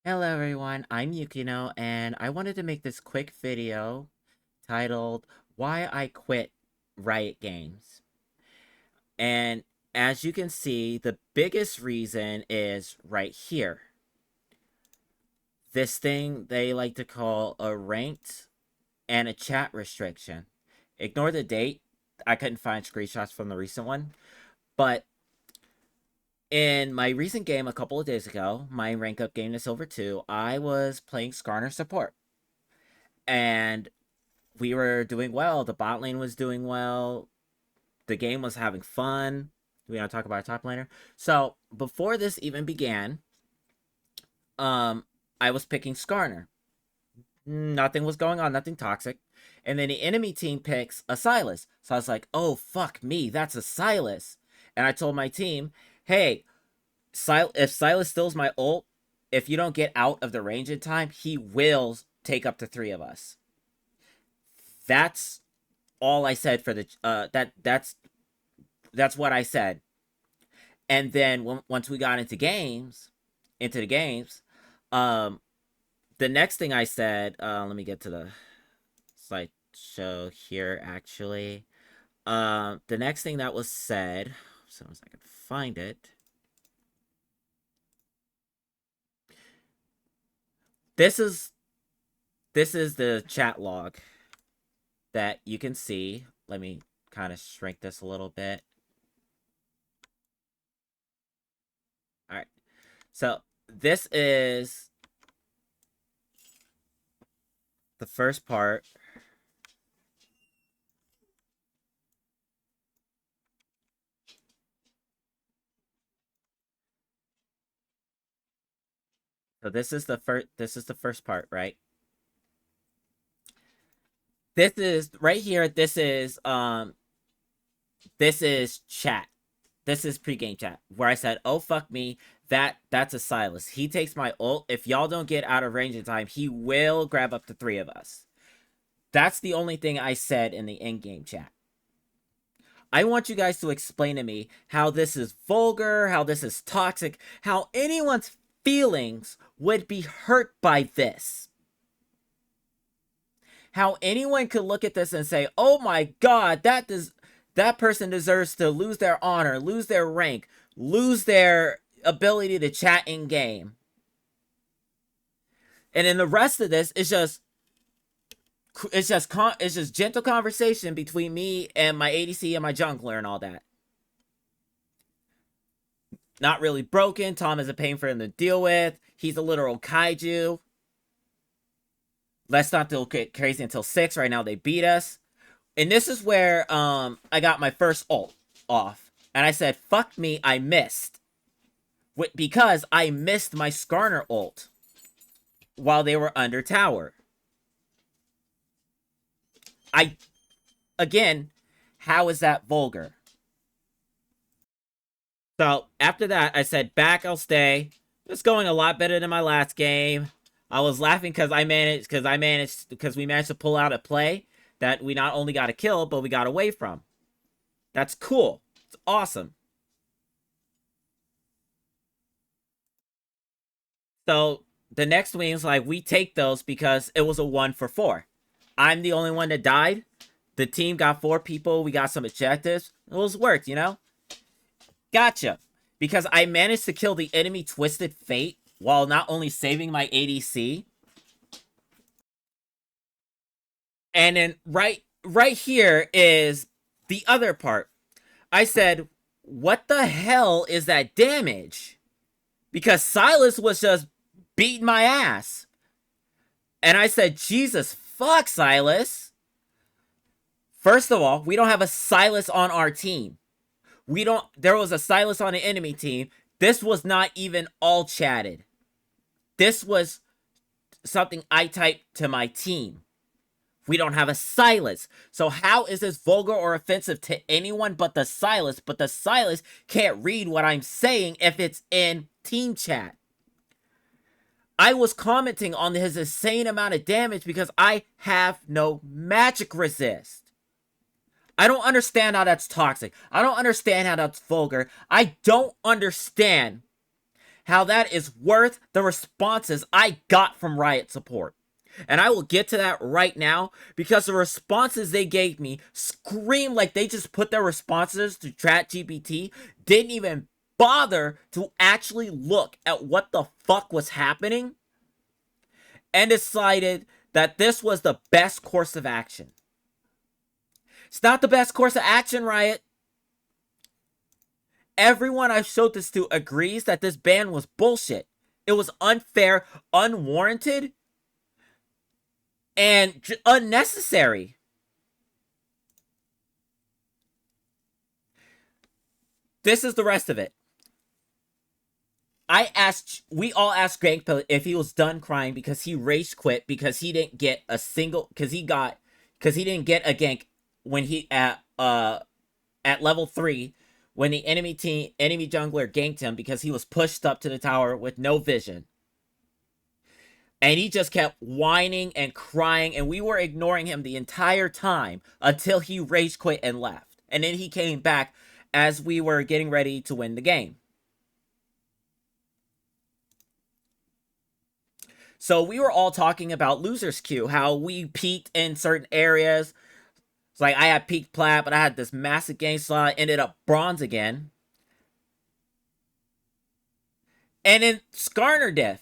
Hello everyone, I'm Yukino, and I wanted to make this quick video titled Why I Quit Riot Games. And as you can see, the biggest reason is right here. This thing they like to call a ranked and a chat restriction. Ignore the date. I couldn't find screenshots from the recent one. But in my recent game a couple of days ago, my rank up game to Silver 2, I was playing Skarner support. And we were doing well. The bot lane was doing well. The game was having fun. We want to talk about our top laner. So before this even began, I was picking Skarner. Nothing was going on, nothing toxic. And then the enemy team picks a Sylas. So I was like, oh, fuck me, that's a Sylas. And I told my team, hey, if Sylas steals my ult, if you don't get out of the range in time, he will take up to 3 of us. That's all I said for the that's what I said. And then once we got into the games, the next thing I said, let me get to the slideshow here. Actually, the next thing that was said, as soon as I can find it. This is the chat log that you can see. Let me kind of shrink this a little bit. All right. So this is the first part. So this is the first part, right? This is right here. This is chat. This is pregame chat where I said, "Oh fuck me, that's a Sylas. He takes my ult. If y'all don't get out of range in time, he will grab up to 3 of us." That's the only thing I said in the in-game chat. I want you guys to explain to me how this is vulgar, how this is toxic, how anyone's feelings would be hurt by this. How anyone could look at this and say, "Oh my god, that person deserves to lose their honor, lose their rank, lose their ability to chat in game." And then the rest of this is just gentle conversation between me and my ADC and my jungler and all that. Not really broken. Tom is a pain for him to deal with. He's a literal kaiju. Let's not get crazy until 6. Right now they beat us. And this is where I got my first ult off. And I said, fuck me, I missed. Because I missed my Skarner ult while they were under tower. Again, how is that vulgar? So after that, I said, back, I'll stay. It's going a lot better than my last game. I was laughing because we managed to pull out a play that we not only got a kill, but we got away from. That's cool. It's awesome. So the next wing's like, we take those because it was a 1 for 4. I'm the only one that died. The team got 4 people. We got some objectives. It was worked, you know? Gotcha. Because I managed to kill the enemy Twisted Fate while not only saving my ADC. And then right here is the other part. I said, what the hell is that damage? Because Sylas was just beating my ass. And I said, Jesus fuck, Sylas. First of all, we don't have a Sylas on our team. There was a Sylas on the enemy team. This was not even all chatted. This was something I typed to my team. We don't have a Sylas. So how is this vulgar or offensive to anyone but the Sylas? But the Sylas can't read what I'm saying if it's in team chat. I was commenting on his insane amount of damage because I have no magic resist. I don't understand how that's toxic. I don't understand how that's vulgar. I don't understand how that is worth the responses I got from Riot support. And I will get to that right now because the responses they gave me scream like they just put their responses to ChatGPT, didn't even bother to actually look at what the fuck was happening, and decided that this was the best course of action. It's not the best course of action, Riot. Everyone I've showed this to agrees that this ban was bullshit. It was unfair, unwarranted, and unnecessary. This is the rest of it. We all asked Greg if he was done crying because he rage quit because he didn't get a single, because he didn't get a gank when he at level 3 when the enemy jungler ganked him because he was pushed up to the tower with no vision. And he just kept whining and crying, and we were ignoring him the entire time until he rage quit and left. And then he came back as we were getting ready to win the game. So we were all talking about loser's queue, how we peaked in certain areas. It's like I had peaked plat, but I had this massive game slot, ended up bronze again. And then Skarner diff.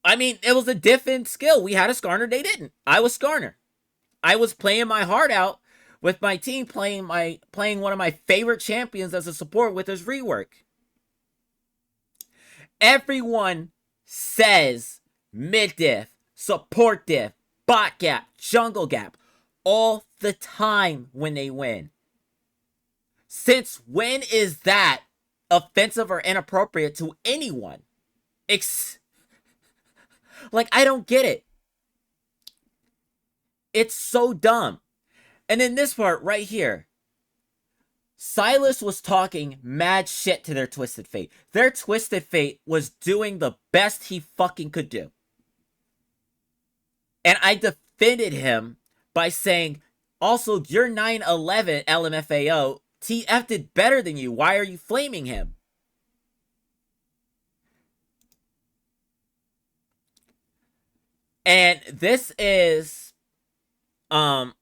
I mean, it was a different skill. We had a Skarner, they didn't. I was Skarner. I was playing my heart out with my team, playing one of my favorite champions as a support with his rework. Everyone says mid diff, support diff, bot gap, jungle gap all the time when they win. Since when is that offensive or inappropriate to anyone? Like, I don't get it. It's so dumb. And in this part right here, Silas was talking mad shit to their Twisted Fate. Their Twisted Fate was doing the best he fucking could do. And I defended him by saying, also, you're 9-11 LMFAO. TF did better than you. Why are you flaming him? And this is, hold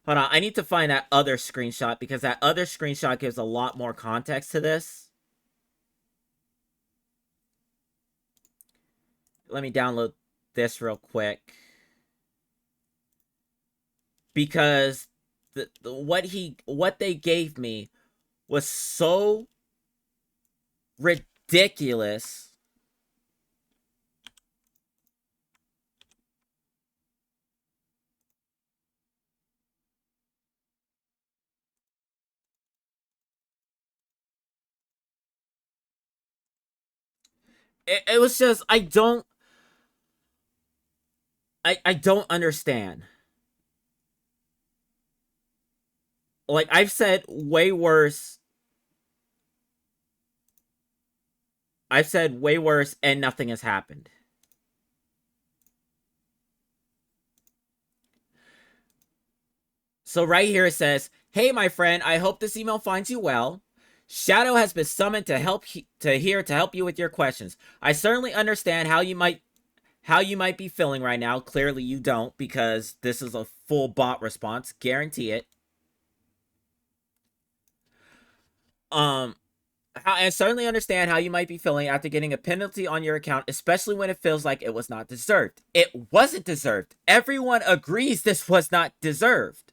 on, I need to find that other screenshot because that other screenshot gives a lot more context to this. Let me download this real quick. Because what they gave me was so ridiculous. It was just, I don't understand. Like, I've said way worse. And nothing has happened. So right here it says, "Hey, my friend, I hope this email finds you well. Shadow has been summoned to help you with your questions. I certainly understand how you might be feeling right now. Clearly you don't, because this is a full bot response. Guarantee it. I certainly understand how you might be feeling after getting a penalty on your account, especially when it feels like it was not deserved. It wasn't deserved. Everyone agrees this was not deserved.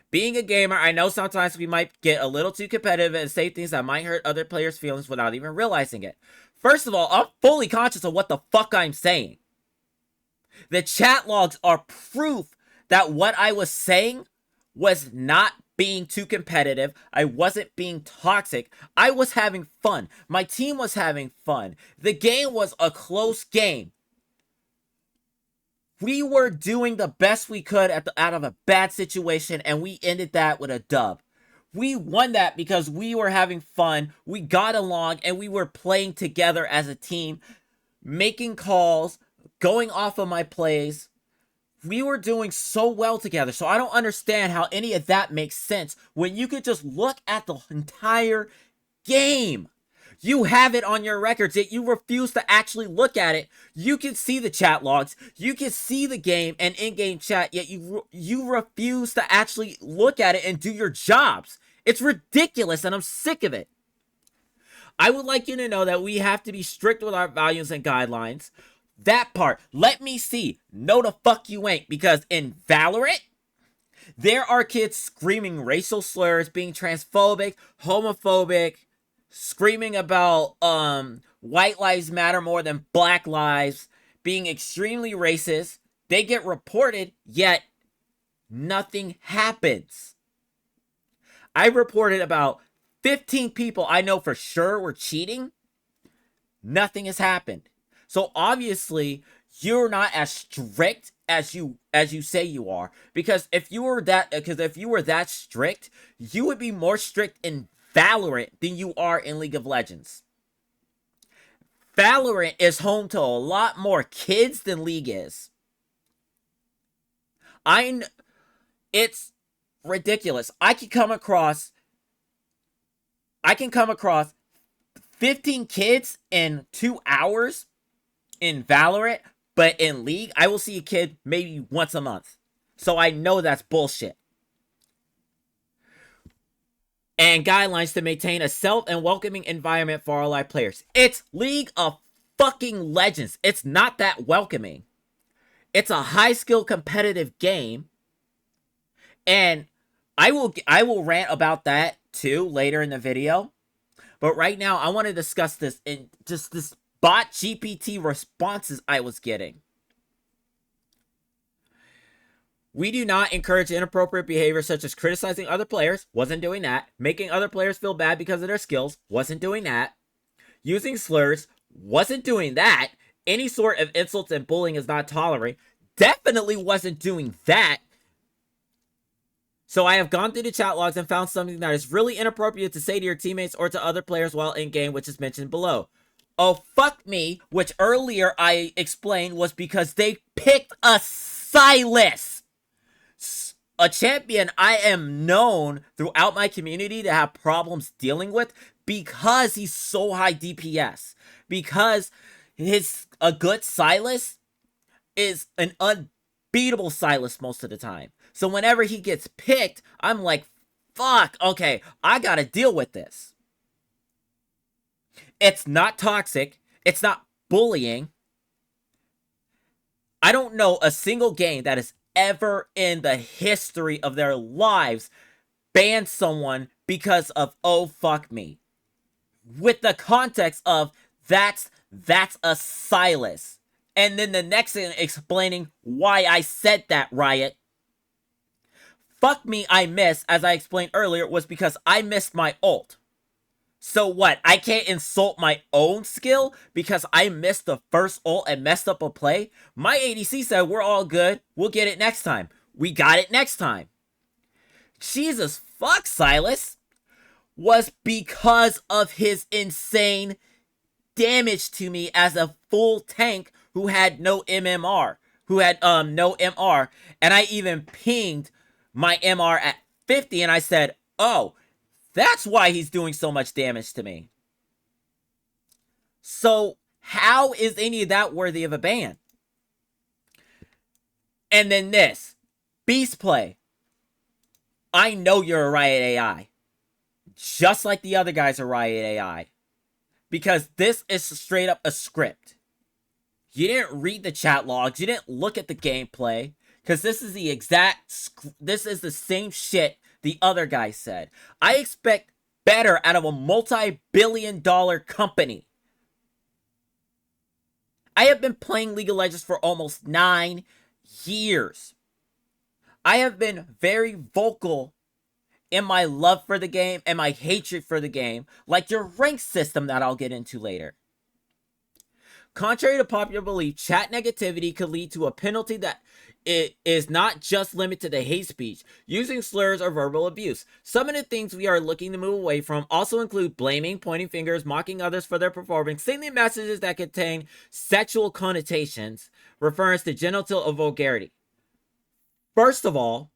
Being a gamer, I know sometimes we might get a little too competitive and say things that might hurt other players' feelings without even realizing it. First of all, I'm fully conscious of what the fuck I'm saying. The chat logs are proof that what I was saying was not being too competitive. I wasn't being toxic. I was having fun. My team was having fun. The game was a close game. We were doing the best we could out of a bad situation, and we ended that with a dub. We won that because we were having fun, we got along, and we were playing together as a team, making calls, going off of my plays. We were doing so well together, so I don't understand how any of that makes sense when you could just look at the entire game. You have it on your records, yet you refuse to actually look at it. You can see the chat logs, you can see the game and in-game chat, yet you refuse to actually look at it and do your jobs. It's ridiculous, and I'm sick of it. I would like you to know that we have to be strict with our values and guidelines. That part, let me see. No, the fuck you ain't, because in Valorant, there are kids screaming racial slurs, being transphobic, homophobic, screaming about white lives matter more than black lives, being extremely racist. They get reported, yet nothing happens. I reported about 15 people I know for sure were cheating. Nothing has happened. So obviously, you're not as strict as you say you are, because if you were that strict, you would be more strict in Valorant than you are in League of Legends. Valorant is home to a lot more kids than League is. It's ridiculous. I can come across 15 kids in 2 hours in Valorant, but in League, I will see a kid maybe once a month. So I know that's bullshit. And guidelines to maintain a safe and welcoming environment for all our players. It's League of fucking Legends. It's not that welcoming. It's a high-skill competitive game. And I will rant about that too later in the video. But right now, I want to discuss this in just this bot GPT responses I was getting. We do not encourage inappropriate behavior such as criticizing other players. Wasn't doing that. Making other players feel bad because of their skills. Wasn't doing that. Using slurs. Wasn't doing that. Any sort of insults and bullying is not tolerated. Definitely wasn't doing that. So I have gone through the chat logs and found something that is really inappropriate to say to your teammates or to other players while in-game, which is mentioned below. Oh, fuck me, which earlier I explained was because they picked a Silas. A champion I am known throughout my community to have problems dealing with because he's so high DPS. Because a good Silas is an unbeatable Silas most of the time. So whenever he gets picked, I'm like, fuck, okay, I gotta deal with this. It's not toxic. It's not bullying. I don't know a single game that has ever in the history of their lives banned someone because of, oh, fuck me. With the context of, that's a Silas. And then the next thing explaining why I said that, Riot. Fuck me, I missed, as I explained earlier, was because I missed my ult. So what, I can't insult my own skill because I missed the first ult and messed up a play? My ADC said we're all good, we'll get it next time. We got it next time. Jesus fuck, Silas. Was because of his insane damage to me as a full tank who had no MMR. Who had no MR. And I even pinged my MR at 50 and I said, oh, that's why he's doing so much damage to me. So how is any of that worthy of a ban? And then this. Beast Play. I know you're a Riot AI. Just like the other guys are Riot AI. Because this is straight up a script. You didn't read the chat logs. You didn't look at the gameplay. Because this is the same shit the other guy said. I expect better out of a multi-billion-dollar company. I have been playing League of Legends for almost 9 years. I have been very vocal in my love for the game and my hatred for the game, like your rank system that I'll get into later. Contrary to popular belief, chat negativity could lead to a penalty that it is not just limited to hate speech, using slurs or verbal abuse. Some of the things we are looking to move away from also include blaming, pointing fingers, mocking others for their performance, sending messages that contain sexual connotations, referring to genital or vulgarity. First of all,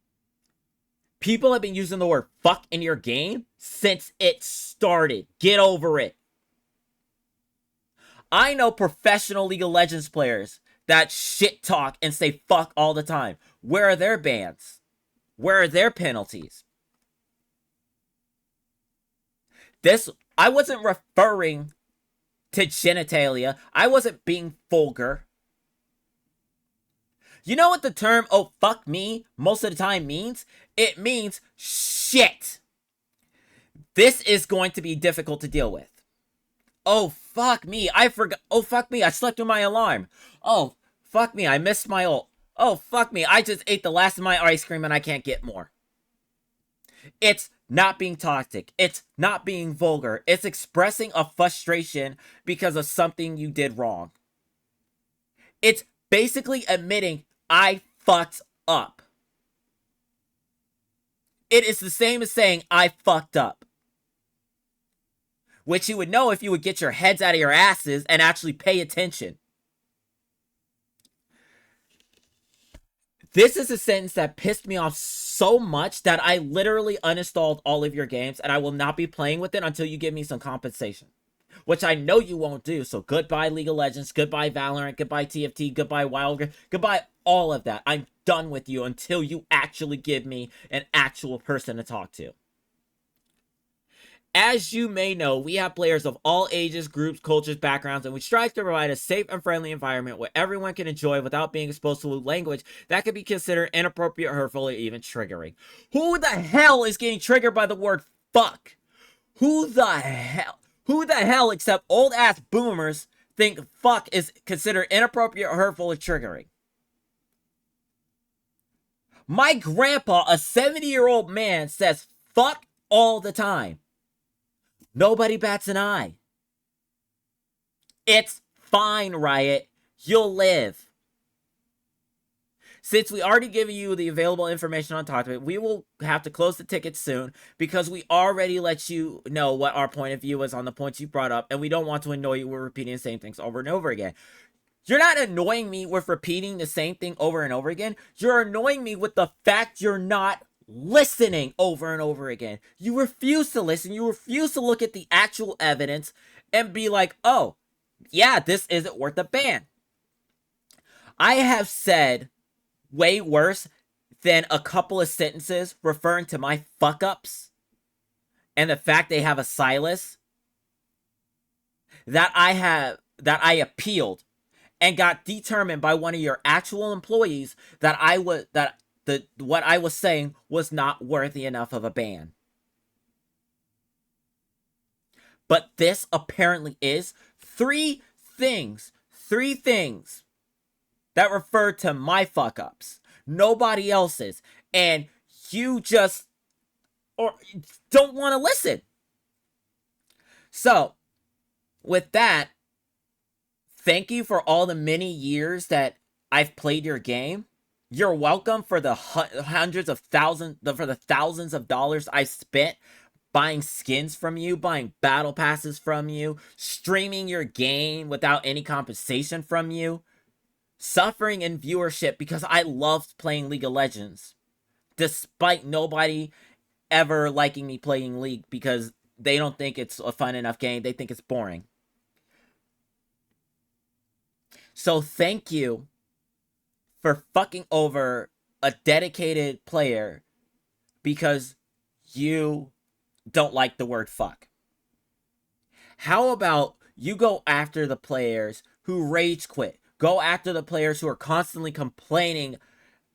people have been using the word fuck in your game since it started. Get over it. I know professional League of Legends players that shit talk and say fuck all the time. Where are their bans? Where are their penalties? This, I wasn't referring to genitalia. I wasn't being vulgar. You know what the term, oh fuck me, most of the time means? It means shit. This is going to be difficult to deal with. Oh fuck me, I forgot. Oh fuck me, I slept through my alarm. Oh fuck me, I missed my ult. Oh fuck me, I just ate the last of my ice cream and I can't get more. It's not being toxic. It's not being vulgar. It's expressing a frustration because of something you did wrong. It's basically admitting I fucked up. It is the same as saying I fucked up. Which you would know if you would get your heads out of your asses and actually pay attention. This is a sentence that pissed me off so much that I literally uninstalled all of your games and I will not be playing with it until you give me some compensation. Which I know you won't do, so goodbye League of Legends, goodbye Valorant, goodbye TFT, goodbye Wild, goodbye all of that. I'm done with you until you actually give me an actual person to talk to. As you may know, we have players of all ages, groups, cultures, backgrounds, and we strive to provide a safe and friendly environment where everyone can enjoy without being exposed to language that could be considered inappropriate, hurtful, or even triggering. Who the hell is getting triggered by the word fuck? Who the hell, except old-ass boomers, think fuck is considered inappropriate, hurtful, or triggering? My grandpa, a 70-year-old man, says fuck all the time. Nobody bats an eye. It's fine, Riot. You'll live. Since we already given you the available information on top of it, we will have to close the ticket soon because we already let you know what our point of view is on the points you brought up, and we don't want to annoy you with repeating the same things over and over again. You're not annoying me with repeating the same thing over and over again. You're annoying me with the fact you're not listening over and over again. You refuse to listen. You refuse to look at the actual evidence and be like, oh, yeah, this isn't worth a ban. I have said way worse than a couple of sentences referring to my fuck-ups and the fact they have a Silas that I appealed and got determined by one of your actual employees that what I was saying was not worthy enough of a ban. But this apparently is three things that refer to my fuck-ups. Nobody else's. And you just don't want to listen. So, with that, thank you for all the many years that I've played your game. You're welcome for the hundreds of thousands, for the thousands of dollars I spent buying skins from you, buying battle passes from you, streaming your game without any compensation from you, suffering in viewership because I loved playing League of Legends, despite nobody ever liking me playing League because they don't think it's a fun enough game. They think it's boring. So thank you for fucking over a dedicated player because you don't like the word fuck. How about you go after the players who rage quit? Go after the players who are constantly complaining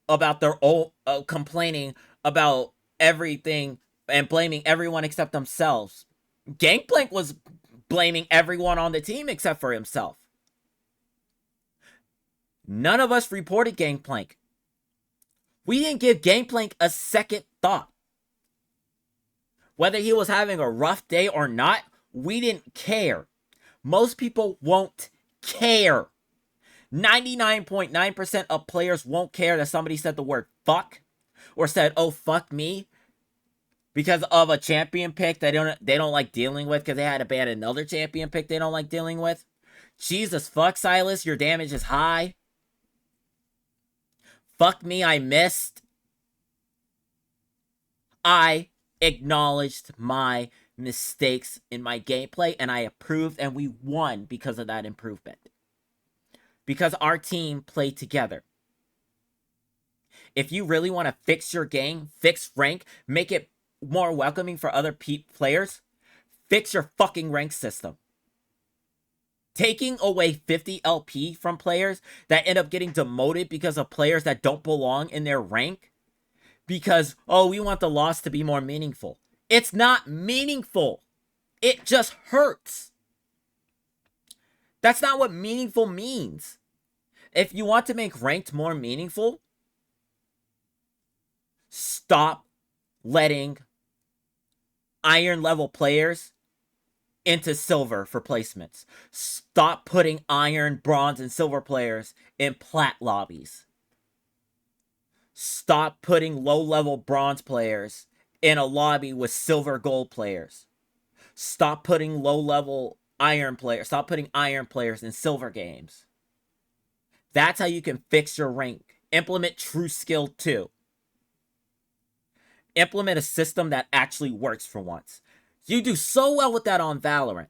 about their own, complaining about everything and blaming everyone except themselves. Gangplank was blaming everyone on the team except for himself. None of us reported Gangplank. We didn't give Gangplank a second thought. Whether he was having a rough day or not, we didn't care. Most people won't care. 99.9% of players won't care that somebody said the word fuck or said, oh, fuck me, because of a champion pick they don't like dealing with because they had to ban another champion pick they don't like dealing with. Jesus fuck, Silas, your damage is high. Fuck me, I missed. I acknowledged my mistakes in my gameplay, and I improved, and we won because of that improvement. Because our team played together. If you really want to fix your game, fix rank, make it more welcoming for other players, fix your fucking rank system. Taking away 50 LP from players that end up getting demoted because of players that don't belong in their rank because, oh, we want the loss to be more meaningful. It's not meaningful. It just hurts. That's not what meaningful means. If you want to make ranked more meaningful, stop letting iron level players into silver for placements. Stop putting iron, bronze, and silver players in plat lobbies. Stop putting low-level bronze players in a lobby with silver gold players. Stop putting low-level iron players. Stop putting iron players in silver games. That's how you can fix your rank. Implement true skill 2. Implement a system that actually works for once. You do so well with that on Valorant.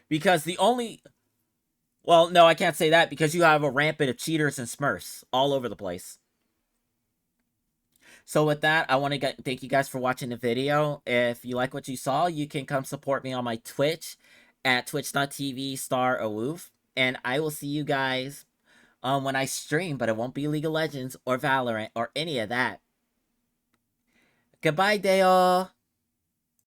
Because the only... Well, no, I can't say that because you have a rampant of cheaters and smurfs all over the place. So with that, I want to thank you guys for watching the video. If you like what you saw, you can come support me on my Twitch at twitch.tv/awoof. And I will see you guys when I stream, but it won't be League of Legends or Valorant or any of that. Goodbye, Dale.